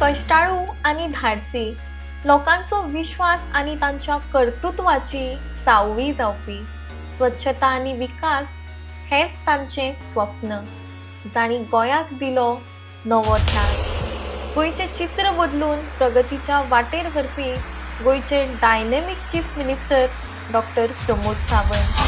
कष्टाळू आणि धाडसी लोकांचो विश्वास आणि तांच्या कर्तृत्वाची सावळी जावपी स्वच्छता आणि विकास हेच तांचे स्वप्न जाणी गोंयाक दिलो नवो ध्यास। गोंयचे चित्र बदलून प्रगतीच्या वाटेर व्हरपी गोंयचे dynamic chief minister doctor Pramod Sawant.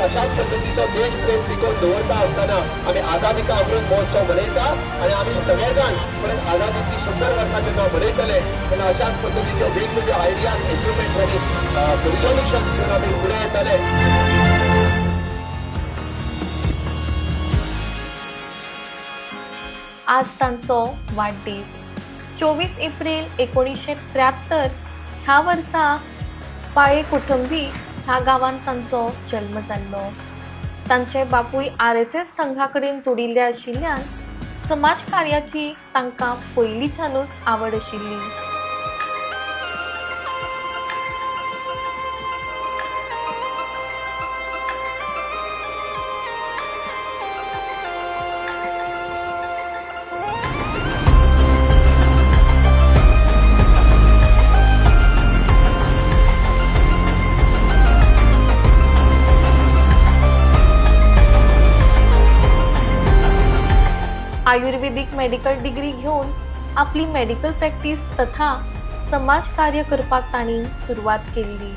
अशाच पद्धतीचा देशप्रेम टिकवून दवरता असताना आम्ही आझादी का अमृत महोत्सव मनयता आणि आम्ही सगळे जाण परत आझादीची 100 वर्सां जेन्ना मनयतले तेन्ना अशाच पद्धतीच्यो वेगवेगळ्यो आयडियाज इम्प्लिमेंट आनी रिझोल्युशन घेवन आमी फुडें येतले। आज तांचो वाडदीस 24 एप्रिल 1973 ह्या वर्सा पाळे कुटुंबी ह्या गावात तांचो जल्म जाल्लो। तांचे बापूय RSS संघा कडेन जोडिल्ले आशिल्ल्यान समाजकार्याची तांकां पयलींच्यानूच आवड आशिल्ली। आयुर्वेदिक मेडिकल डिग्री घेऊन आपली मेडिकल प्रॅक्टिस तथा समाज कार्य करपाक तांणी सुरवात केल्ली।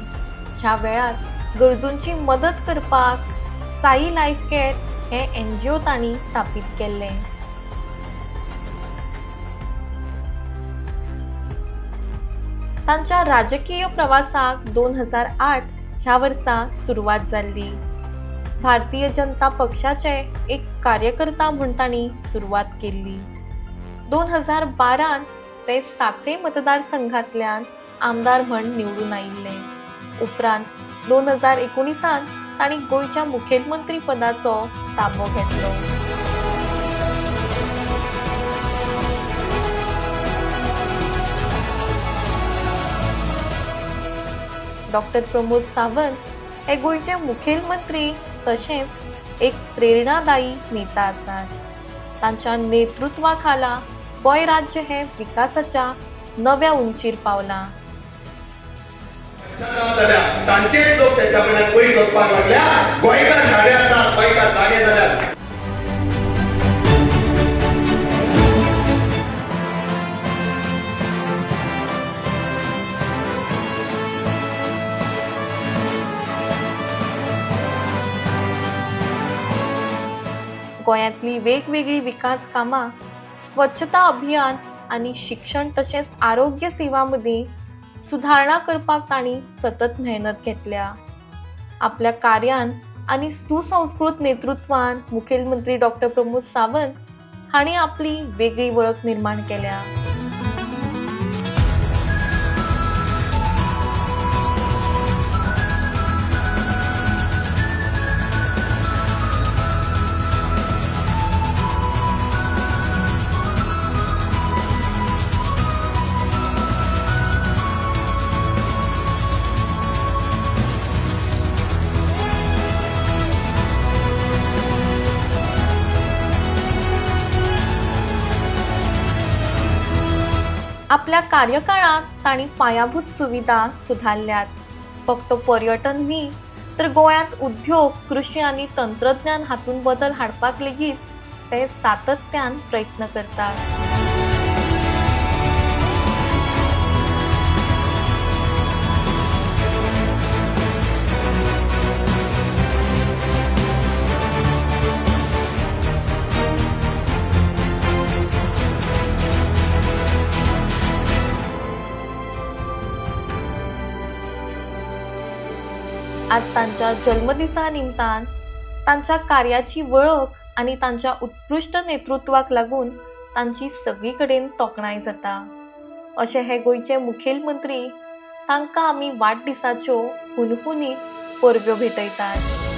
ह्या वेळार गरजूंची मदत करपाक साई लायफ केअर हे NGO तांणी स्थापीत केल्ले। तांच्या राजकीय प्रवासाक 2008 ह्या वर्सा सुरवात जाल्ली। भारतीय जनता पक्षाचे एक कार्यकर्ता म्हूण तांणी सुरवात केल्ली। 2012 ते सांखळे मतदारसंघांतल्यान आमदार म्हूण निवडून आयिल्ले। उपरांत 2019 तांणी गोंयच्या मुखेलमंत्री पदाचो ताबो घेतलो। डॉक्टर प्रमोद सावंत हे गोंयचे मुखेलमंत्री तशेंच एक प्रेरणादायी नेता आसात। तांच्या नेतृत्वा खाला गोंय राज्य हे विकासाच्या नव्या उंचीर पावलां। तांचेच लोक तेच्या कडल्यान पयस वचपाक लागल्या। गोंयकार झाडे आसात, गोंयकार जागे जाल्यात। गोंयांतली वेगवेगळी विकास कामां, स्वच्छता अभियान आणि शिक्षण तशेंच आरोग्य सेवा मदीं सुधारणा करपाक तांणी सतत मेहनत घेतल्या। आपल्या कार्यान आणि सुसंस्कृत नेतृत्वान मुखेलमंत्री डॉक्टर प्रमोद सावंत हांणी आपली वेगळी वळख निर्माण केल्या। आपल्या कार्यकाळात तांणी पायाभूत सुविधा सुधारल्यात। फक्त पर्यटन न्ही तर गोंयांत उद्योग, कृषी आणि तंत्रज्ञान हातून बदल हाडपाक लेगीत ते सातत्यान प्रयत्न करतात। आज तांच्या जन्मदिसा निमतान तांच्या कार्याची वळख आणि तांच्या उत्कृष्ट नेतृत्वाक लागून तांची सगळी कडेन तोखणाय जाता अशें हे गोंयचे मुखेलमंत्री तांकां आमी वाडदिसाच्यो हुनहुनीत परब्यो भेटयतात।